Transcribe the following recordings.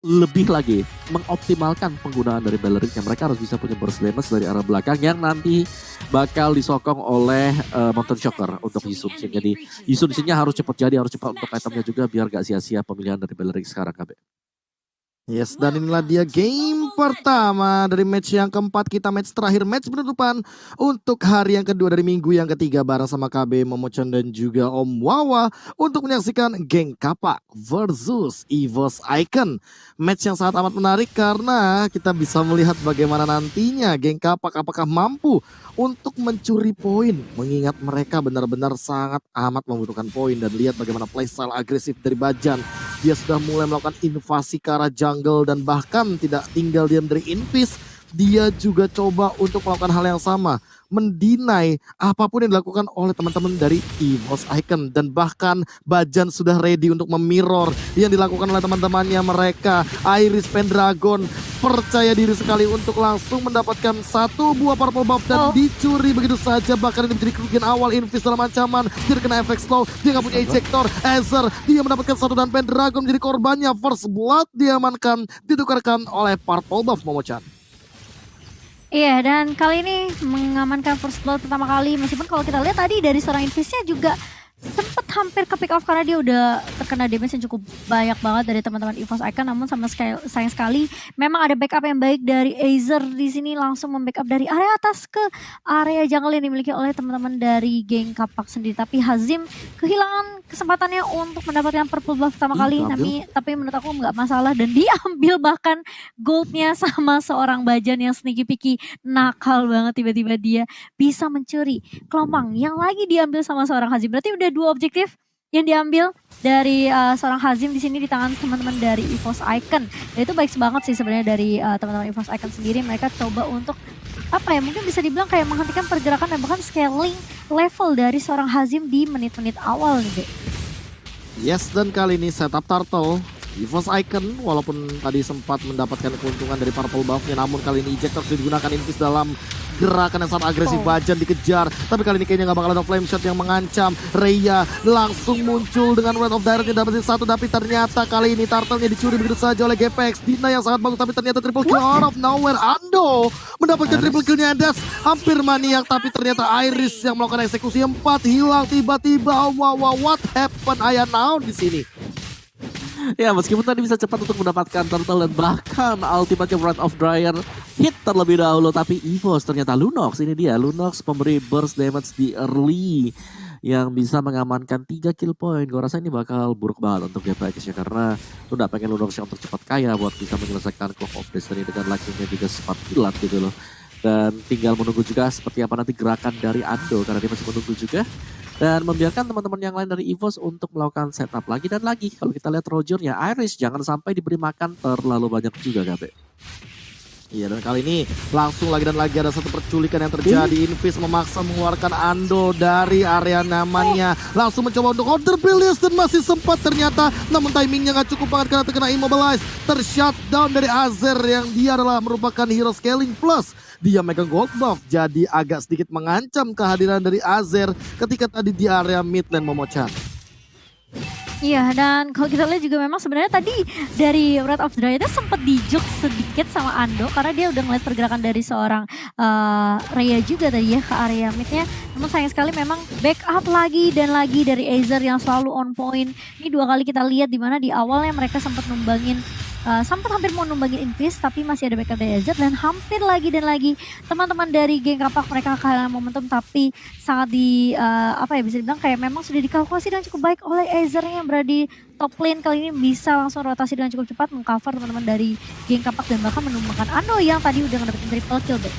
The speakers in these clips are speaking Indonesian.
lebih lagi mengoptimalkan penggunaan dari Belleriknya. Mereka harus bisa punya burst damage dari arah belakang yang nanti bakal disokong oleh Mountain Shocker untuk Yisun Shin. Jadi Yisun Shin-nya harus cepat jadi, harus cepat untuk itemnya juga biar gak sia-sia pemilihan dari Bellerik sekarang KB. Yes, dan inilah dia game pertama dari match yang keempat kita, match terakhir, match penutupan untuk hari yang kedua dari minggu yang ketiga bareng sama KB, Momochan dan juga Om Wawa untuk menyaksikan Geng Kapak versus EVOS Icon. Match yang sangat amat menarik karena kita bisa melihat bagaimana nantinya Geng Kapak apakah mampu untuk mencuri poin, mengingat mereka benar-benar sangat amat membutuhkan poin. Dan lihat bagaimana playstyle agresif dari Bajan. Dia sudah mulai melakukan invasi ke arah jungle dan bahkan tidak tinggal diam dari Invis. Dia juga coba untuk melakukan hal yang sama, mendinai apapun yang dilakukan oleh teman-teman dari EVOS Icon. Dan bahkan Bajan sudah ready untuk memirror yang dilakukan oleh teman-temannya mereka. Iris Pendragon percaya diri sekali untuk langsung mendapatkan satu buah purple buff dan dicuri begitu saja. Bahkan ini menjadi kerugian awal Invis dalam ancaman. Dia kena efek slow, dia nggak punya ejector. Acer, dia mendapatkan satu dan Pendragon menjadi korbannya. First blood diamankan, ditukarkan oleh purple buff Momochan. Iya, dan kali ini mengamankan first blood pertama kali, meskipun kalau kita lihat tadi dari seorang Invisnya juga sempat hampir ke pick off karena dia udah terkena damage yang cukup banyak banget dari teman-teman EVOS Icon. Namun sayang sekali memang ada backup yang baik dari Azer di sini, langsung membackup dari area atas ke area jungle yang dimiliki oleh teman-teman dari Geng Kapak sendiri. Tapi Hazim kehilangan kesempatannya untuk mendapatkan purple buff pertama kali, tapi menurut aku nggak masalah dan diambil bahkan goldnya sama seorang Bajan yang sneaky picky, nakal banget. Tiba-tiba dia bisa mencuri kelompang yang lagi diambil sama seorang Hazim. Berarti udah dua objektif yang diambil dari seorang Hazim di sini di tangan teman-teman dari EVOS Icon. Dan itu baik banget sih sebenarnya dari teman-teman EVOS Icon sendiri. Mereka coba untuk apa ya, mungkin bisa dibilang kayak menghentikan pergerakan dan bahkan scaling level dari seorang Hazim di menit-menit awal nih, Be. Yes, dan kali ini setup Turtle EVOS Icon walaupun tadi sempat mendapatkan keuntungan dari purple buff-nya, namun kali ini ejector sudah digunakan Invis dalam gerakan yang sangat agresif. Bajan dikejar, tapi kali ini kayaknya nggak bakal ada flame shot yang mengancam. Rhea langsung muncul dengan Wrath of Direct yang dapetin satu, tapi ternyata kali ini Turtle-nya dicuri begitu saja oleh GPX. Dina yang sangat bagus, tapi ternyata triple kill out of nowhere. Ando mendapatkan triple kill-nya, Das hampir maniak, tapi ternyata Iris yang melakukan eksekusi 4 hilang tiba-tiba. Wow, what happened Aya now di sini? Ya, meskipun tadi bisa cepat untuk mendapatkan turtle dan bahkan ultimate Wrath of Dryer hit terlebih dahulu, tapi EVOS ternyata Lunox, ini dia Lunox pemberi burst damage di early yang bisa mengamankan 3 kill point. Gue rasa ini bakal buruk banget untuk GPX ya, karena lu udah pengen Lunox yang untuk cepat kaya buat bisa menyelesaikan Cloak of Destiny dengan lakinya juga sempat kilat gitu loh. Dan tinggal menunggu juga seperti apa nanti gerakan dari Ando, karena dia masih menunggu juga. Dan membiarkan teman-teman yang lain dari EVOS untuk melakukan setup lagi dan lagi. Kalau kita lihat Rogernya, Iris jangan sampai diberi makan terlalu banyak juga, Gabe. Iya, dan kali ini langsung lagi dan lagi ada satu perculikan yang terjadi. Invis memaksa mengeluarkan Ando dari area namanya. Langsung mencoba untuk order Billions dan masih sempat ternyata. Namun timingnya gak cukup banget karena terkena immobilize. Tershutdown dari Azer yang dia adalah merupakan hero scaling plus. Dia megang gold buff, jadi agak sedikit mengancam kehadiran dari Azer ketika tadi di area mid lane Momochan. Iya, dan kalau kita lihat juga memang sebenarnya tadi dari Wrath of Dryer itu sempat dijuk sedikit sama Ando karena dia udah ngeliat pergerakan dari seorang Rhea juga tadi ya ke area midnya. Namun sayang sekali memang backup lagi dan lagi dari Azer yang selalu on point. Ini 2 kali kita lihat di mana di awalnya mereka sempat numbangin sempat hampir mau numbangin Invis, tapi masih ada backup dari Azer dan hampir lagi dan lagi teman-teman dari Geng Kapak mereka kehilangan momentum, tapi sangat apa ya, bisa dibilang kayak memang sudah dikalkulasi dengan cukup baik oleh Azer yang berada di top lane. Kali ini bisa langsung rotasi dengan cukup cepat mengcover teman-teman dari Geng Kapak dan bahkan menumbangkan Ando yang tadi udah ngedapetin triple kill deh.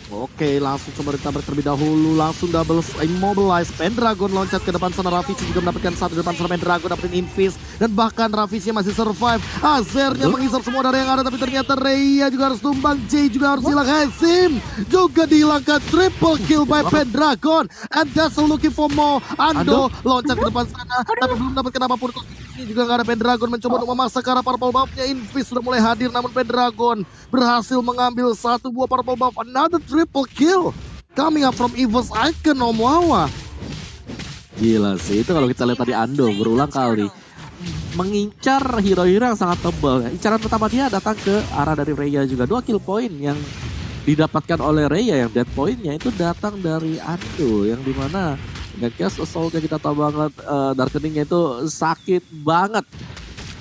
Oke, langsung coba ditabrak terlebih dahulu, langsung double immobilize. Pendragon loncat ke depan sana, Rafici juga mendapatkan satu di depan sana. Pendragon dapetin Invis dan bahkan Rafici masih survive. Azernya menghisap semua darah yang ada, tapi ternyata Rhea juga harus tumbang, Jay juga harus hilang. Hazim juga dihilangkan, triple kill by Pendragon, and that's looking for more. Ando loncat ke depan sana, tapi belum mendapatkan apapun. Ini juga gak ada. Pendragon mencoba untuk memaksa ke arah purple buff-nya. Invis sudah mulai hadir, namun Pendragon berhasil mengambil satu buah purple buff. Another triple kill coming up from EVOS Icon, Om Wawa. Gila sih, itu kalau kita lihat tadi Ando berulang kali mengincar hero-hero yang sangat tebal. Incaran pertama dia datang ke arah dari Rhea juga. 2 kill point yang didapatkan oleh Rhea, yang dead point-nya itu datang dari Ando, yang dimana dengan Chaos Assault-nya kita tahu banget, Darkening-nya itu sakit banget.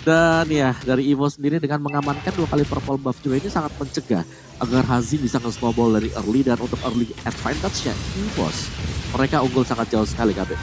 Dan ya dari Evo sendiri dengan mengamankan 2 kali purple buff juga ini sangat mencegah agar Hazim bisa nge-snowball dari early, dan untuk early advantage-nya EVOS mereka unggul sangat jauh sekali KB.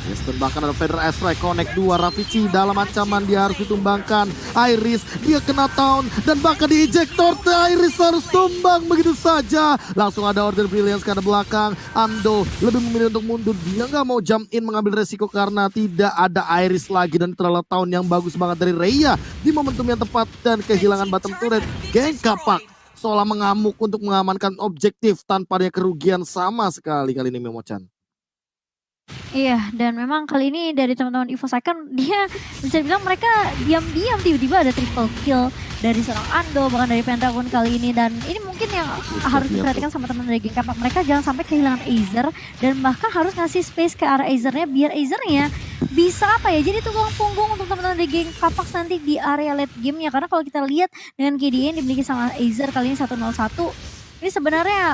Yes, dan bahkan ada Feder S-Ray, connect 2, Rafici dalam ancaman, dia harus ditumbangkan. Iris, dia kena down, dan bahkan di ejector, Iris harus tumbang begitu saja. Langsung ada order brilliance karena belakang, Ando lebih memilih untuk mundur, dia nggak mau jump in mengambil resiko karena tidak ada Iris lagi. Dan terlalu tahun yang bagus banget dari Rhea di momentum yang tepat dan kehilangan bottom turret. Geng Kapak seolah mengamuk untuk mengamankan objektif tanpa ada kerugian sama sekali kali ini Memochan. Iya, dan memang kali ini dari teman-teman EVOS Icon, dia bisa dibilang mereka diam-diam tiba-tiba ada triple kill dari seorang Ando, bahkan dari Pendragon kali ini. Dan ini mungkin yang harus diperhatikan sama teman dari Geng Kapak, mereka jangan sampai kehilangan Azer, dan bahkan harus ngasih space ke arah Azernya biar Azernya bisa apa ya, jadi tulang punggung untuk teman-teman dari Geng Kapak nanti di area late game-nya. Karena kalau kita lihat dengan KDA yang dimiliki sama Azer kali ini 101, ini sebenarnya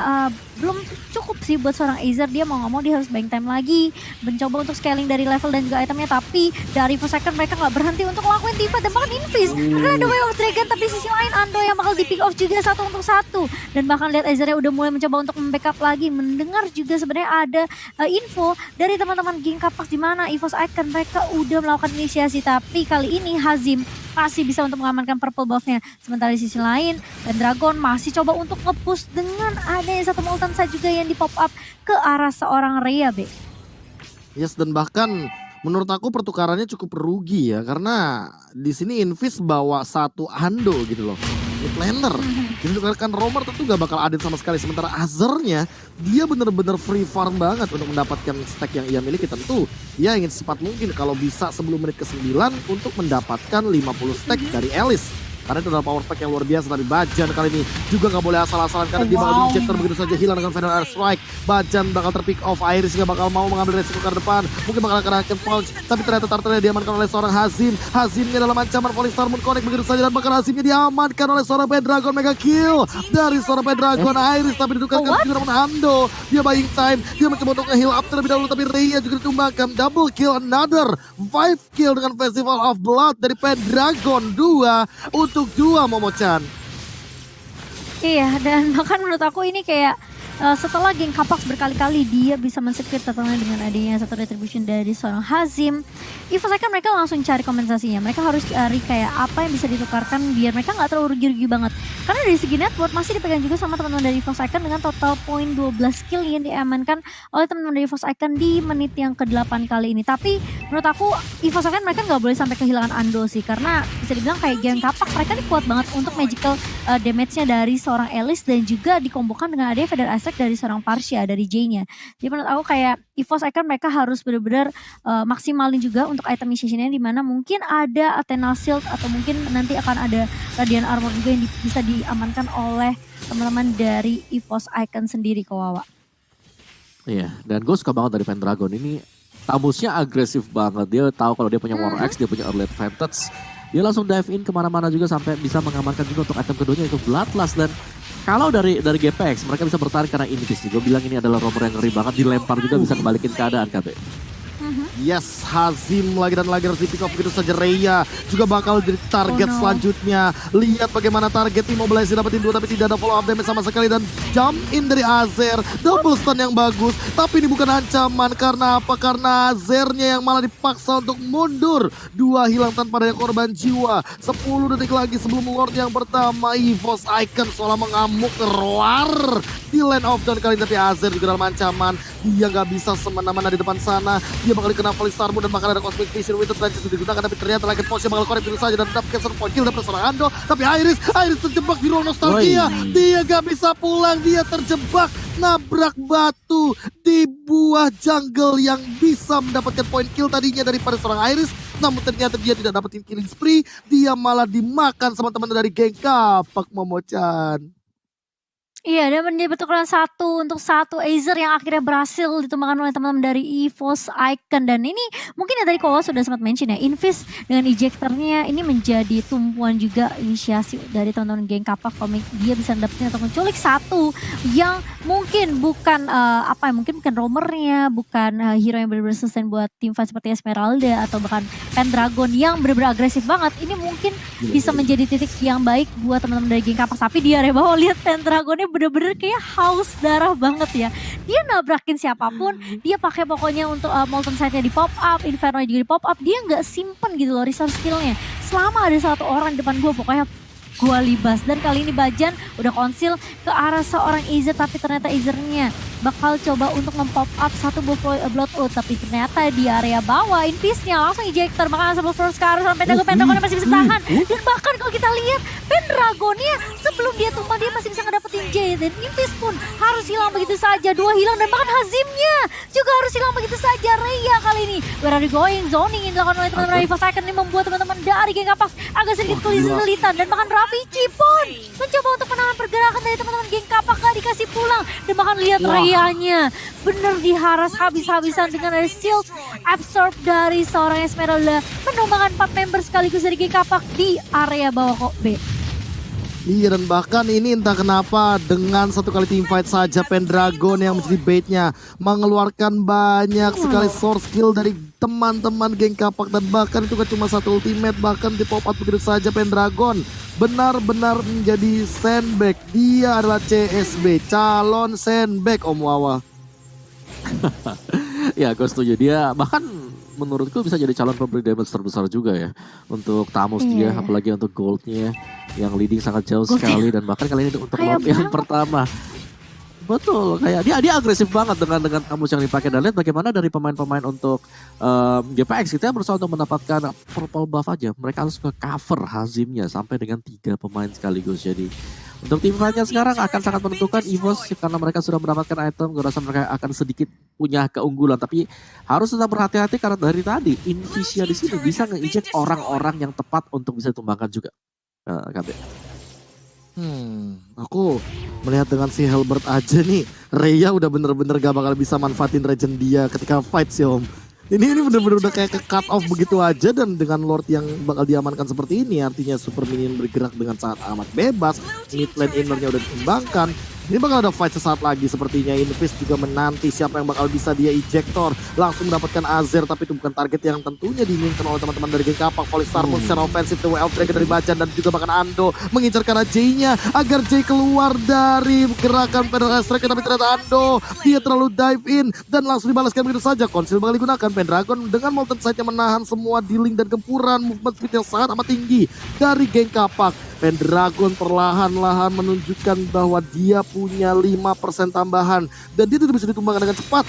belum cukup sih buat seorang Azer. Dia mau nggak mau dia harus buying time lagi, mencoba untuk scaling dari level dan juga itemnya. Tapi dari first second mereka nggak berhenti untuk ngelakuin tifa dan bahkan invis. Karena ada Way of Dragon, tapi sisi lain Ando yang bakal di pick off juga 1 untuk 1. Dan bahkan lihat Azernya udah mulai mencoba untuk membackup lagi. Mendengar juga sebenarnya ada info dari teman-teman Geng Kapak di mana EVOS Icon mereka udah melakukan inisiasi. Tapi kali ini Hazim masih bisa untuk mengamankan purple buff-nya. Sementara di sisi lain, Pendragon masih coba untuk nge-push dengan adanya satu Molten Side juga yang di pop up ke arah seorang Rhea, Be. Yes, dan bahkan menurut aku pertukarannya cukup rugi ya, karena di sini Invis bawa 1 Ando gitu loh. Mid laner. Jadi kan Romer tentu gak bakal adil sama sekali. Sementara Azernya dia bener-bener free farm banget untuk mendapatkan stack yang ia miliki. Tentu dia ingin secepat mungkin kalau bisa sebelum menit ke-9 untuk mendapatkan 50 stack dari Alice. Karena itu adalah power pack yang luar biasa. Tapi Bajan kali ini juga gak boleh asal-asalan karena dia bakal di-injector begitu saja, hilang dengan Final Air Strike. Bajan bakal terpick off, Iris juga bakal mau mengambil resiko ke depan. Mungkin bakal kena punch, tapi ternyata Tartarnya diamankan oleh seorang Hazim. Hazimnya dalam ancaman Polystar Moon Connect begitu saja, dan bahkan Hazimnya diamankan oleh seorang Pendragon. Mega kill dari seorang Pendragon. Iris tapi ditukarkan juga dengan Ando. Dia buying time, dia mencoba untuk nge-heal up terlebih dahulu, tapi Rhea juga ditumbangkan. Double kill, another 5 kill dengan Festival of Blood dari Pendragon 2 untuk 2 Momochan. Iya, dan bahkan menurut aku ini kayak setelah Geng Kapak berkali-kali dia bisa men-secure terutama dengan adanya satu retribution dari seorang Hazim, EVOS Icon mereka langsung cari kompensasinya. Mereka harus cari kayak apa yang bisa ditukarkan biar mereka nggak terlalu rugi-rugi banget. Karena dari segi network masih dipegang juga sama teman-teman dari EVOS Icon dengan total poin 12 kill yang diamankan oleh teman-teman dari EVOS Icon di menit yang ke-8 kali ini. Tapi menurut aku EVOS Icon mereka nggak boleh sampai kehilangan Ando sih, karena bisa dibilang kayak Geng Kapak mereka ini kuat banget untuk magical damage-nya dari seorang Alice dan juga dikombokan dengan adanya Feder Aspect dari seorang Parsia, dari J-nya. Jadi menurut aku kayak EVOS Icon mereka harus benar-benar maksimalin juga untuk item initiation-nya, di mana mungkin ada Athena Shield atau mungkin nanti akan ada Radiant Armor juga yang bisa diamankan oleh teman-teman dari EVOS Icon sendiri, Kawawa. Iya, dan gue suka banget dari Pendragon ini. Tamusnya agresif banget, dia tahu kalau dia punya War Axe, dia punya early advantage. Dia langsung dive in kemana-mana juga sampai bisa mengamankan juga untuk item keduanya itu Bloodlust. Dan kalau dari GPX mereka bisa bertarik karena Invis. Gue bilang ini adalah Romer yang ngeri banget, dilempar juga bisa kembalikin keadaan KB. Yes, Hazim lagi dan lagi harus di pick off begitu saja. Rhea juga bakal jadi target selanjutnya. Lihat bagaimana target Immobilize dapetin 2 tapi tidak ada follow up damage sama sekali. Dan jump in dari Azer, double stun yang bagus. Tapi ini bukan ancaman, karena apa? Karena Azernya yang malah dipaksa untuk mundur. 2 hilang tanpa adanya korban jiwa. 10 detik lagi sebelum Lord yang pertama. EVOS Icon seolah mengamuk keluar di lane of down kali ini. Tapi Azer juga dalam ancaman. Dia nggak bisa semena-mena di depan sana. Dia bakal kena Polystar Moon dan bakal ada Cosmic Vision Winter Transit sudah digunakan, tapi ternyata lagi posnya bakal korek begitu saja dan mendapatkan survival kill dari seorang Ando. Tapi Iris terjebak di ruang nostalgia. Dia gak bisa pulang, dia terjebak nabrak batu di buah jungle yang bisa mendapatkan poin kill tadinya daripada seorang Iris. Namun ternyata dia tidak dapetin killing spree, dia malah dimakan sama teman dari Geng Kapak, Momochan. Iya, dan menjadi pertukaran satu untuk satu Acer yang akhirnya berhasil ditumbangkan oleh teman-teman dari EVOS Icon. Dan ini mungkin ya tadi Kowo sudah sempat mention ya, Invis dengan ejectornya ini menjadi tumpuan juga inisiasi dari teman-teman geng Kapak. Kalau dia bisa dapetin atau menculik satu yang mungkin bukan mungkin bukan roamernya, bukan hero yang benar-benar sustain buat tim fight seperti Esmeralda atau bahkan Pendragon yang benar-benar agresif banget. Ini mungkin bisa menjadi titik yang baik buat teman-teman dari geng Kapak. Tapi di area bawah lihat Pendragonnya bener-bener kayak haus darah banget ya. Dia nabrakin siapapun, dia pakai pokoknya untuk Molten Sight-nya di pop up, Inferno juga di pop up, dia nggak simpen gitu loh resource skill-nya. Selama ada satu orang di depan gue pokoknya gue libas. Dan kali ini Bajan udah konsil ke arah seorang Azer, tapi ternyata Azernya bakal coba untuk nge-pop up satu Bloodwood, tapi ternyata di area bawah Invisnya langsung ejector, makanya sebelum first ke arah sampai Pendragonnya masih bisa tahan. Dan bahkan kalau kita lihat Pendragonnya sebelum dia tumbang dia masih bisa ngedapetin Jade, dan Invis pun harus hilang begitu saja, dua hilang, dan bahkan Hazimnya juga harus hilang begitu saja. Rhea kali ini where are you going, zoning yang dilakukan oleh teman-teman dari EVOS Icon ini membuat teman-teman dari geng Kapak agak sedikit kesulitan. Dan bahkan Ravici pun mencoba untuk menahan pergerakan dari teman-teman geng Kapak, gak dikasih pulang. Dan bahkan lihat Rhea-nya bener diharas habis-habisan dengan ada shield absorb dari seorang Esmeralda, menumbangkan 4 member sekaligus dari geng Kapak di area bawah kok B. Iya, dan bahkan ini entah kenapa dengan satu kali team fight saja Pendragon yang menjadi baitnya mengeluarkan banyak sekali source skill dari teman-teman geng Kapak, dan bahkan itu gak cuma satu ultimate, bahkan di pop up begitu saja Pendragon benar-benar menjadi sandbag. Dia adalah CSB, calon sandbag Om Wawa. Ya, gue setuju. Dia bahkan menurutku bisa jadi calon pemberi damage terbesar juga ya untuk Tamus dia, apalagi untuk goldnya yang leading sangat jauh sekali, dan bahkan kali ini untuk Lord yang pertama. Betul, kayak dia agresif banget dengan Tamus yang dipakai, dan lihat bagaimana dari pemain-pemain untuk GPX kita berusaha untuk mendapatkan purple buff aja. Mereka harus ke cover Hazimnya sampai dengan 3 pemain sekaligus. Jadi untuk tim fight-nya sekarang akan sangat menentukan EVOS karena mereka sudah mendapatkan item. Gue rasa mereka akan sedikit punya keunggulan, tapi harus tetap berhati-hati karena dari tadi Invisnya di sini bisa nge-eject orang-orang yang tepat untuk bisa ditumbangkan juga. KB. Aku melihat dengan si Helbert aja nih, Rhea udah bener-bener gak bakal bisa manfaatin regen dia ketika fight sih Om. Ini bener-bener udah kayak ke cut off begitu aja, dan dengan Lord yang bakal diamankan seperti ini artinya super minion bergerak dengan sangat amat bebas, mid lane innernya udah dikembangkan. Ini bakal ada fight sesaat lagi sepertinya. Invis juga menanti siapa yang bakal bisa dia ejector. Langsung mendapatkan Azer, tapi itu bukan target yang tentunya diinginkan oleh teman-teman dari geng Kapak. Polistar pun secara ofensif, The Way of Dragon dari Bajan, dan juga bahkan Ando mengincar karena J-nya agar J keluar dari gerakan Pendragon Strike, tapi ternyata Ando dia terlalu dive in dan langsung dibalaskan begitu saja. Konsil bakal digunakan. Pendragon dengan Molten Sight-nya menahan semua dealing dan gempuran movement speed yang sangat amat tinggi dari geng Kapak. Pendragon perlahan-lahan menunjukkan bahwa dia punya 5% tambahan dan dia tidak bisa ditumbangkan dengan cepat.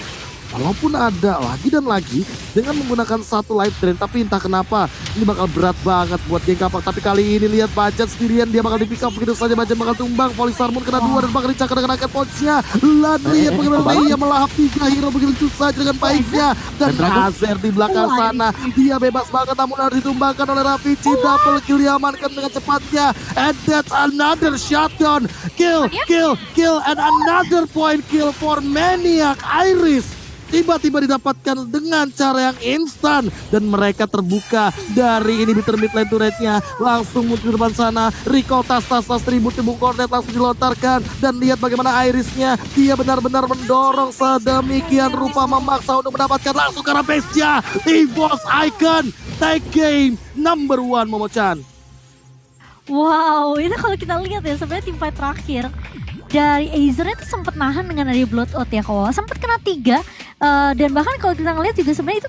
Walaupun ada lagi dan lagi dengan menggunakan satu life drain, tapi entah kenapa ini bakal berat banget buat geng Kapak. Tapi kali ini lihat Bajan sendirian, dia bakal di pick up begitu saja. Bajan bakal tumbang, Polistar Moon kena 2 dan bakal dicakar dengan raket punch-nya. Lihat bagaimana dia melahap 3 hero begitu saja dengan baiknya. Dan Azer di belakang sana, dia bebas banget namun harus ditumbangkan oleh Ravici. Double kill diamankan dengan cepatnya. And that's another shutdown. Kill, and another point kill for Maniac Iris. Tiba-tiba didapatkan dengan cara yang instan, dan mereka terbuka dari inhibitor mid lane turretnya. Langsung muncul di depan sana, recall tas tribut Bung Cornet langsung dilontarkan, dan lihat bagaimana Irisnya, dia benar-benar mendorong sedemikian rupa memaksa untuk mendapatkan langsung karena base-nya. EVOS Icon take game number 1 Momo-chan. Wow, itu kalau kita lihat ya sebenarnya tim fight terakhir dari Azernya itu sempat nahan dengan dari Bloodwood ya, kok sempat kena 3 dan bahkan kalau kita ngeliat juga sebenarnya itu